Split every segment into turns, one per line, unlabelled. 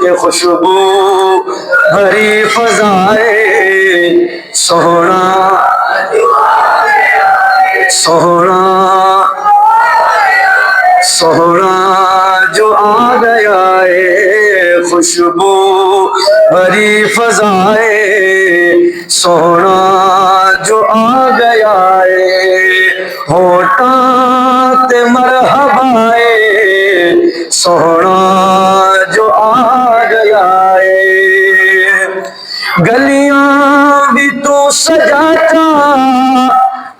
کے خوشبو بھری فضائے سونا سونا سونا جو آ گیا ہے خوشبو بھری فضائے سونا جو آ گیا ہے ہوٹاں تے مرحبا ہے سونا جو آ گیا ہے گلیاں بھی تو سجا چا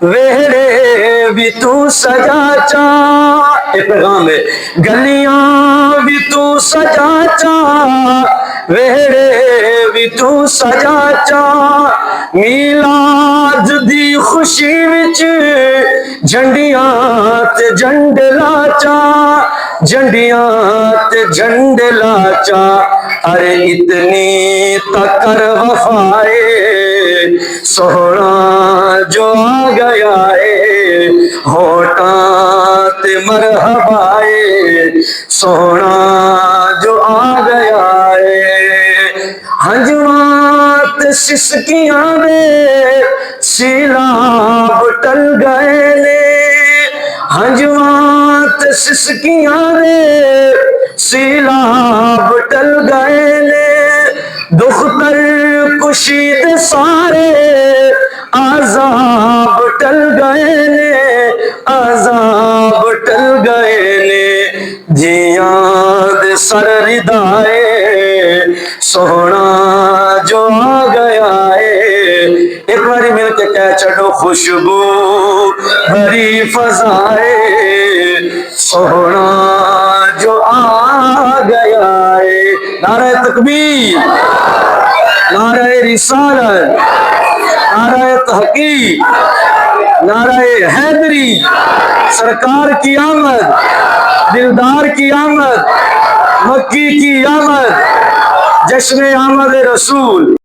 ویڑے بھی تو سجا چا ایک پیغام ہے گلیاں بھی تو سجا چا ویڑے بھی تو سجا چا میلاد دی خوشی وچ جھنڈیاں تے جھنڈ لاچا جھنڈیاں تے جھنڈ لاچا ارے اتنی تکر وفائے سونا جو آ گیا ہے ہوٹاں تے مرحبا ہے سونا جو آ گیا ہے ہنجواں تے سسکیاں دے سیلاب ٹل گئے نے ہنجواں تے سسکیاں دے سیلاب ٹل گئے نے دختر کشید سارے عذاب ٹل گئے نے عذاب ٹل گئے نے جیاں دے سر ردائے سونا جو آ گیا ہے ایک باری مل کے کہہ چڑھو خوشبو بھری فضائے سونا جو آ گیا ہے نعرہ تکبیر نعرہ رسالت نعرہ تحقیق نعرہ حیدری سرکار کی آمد دلدار کی آمد مکی کی آمد جشن آمد رسول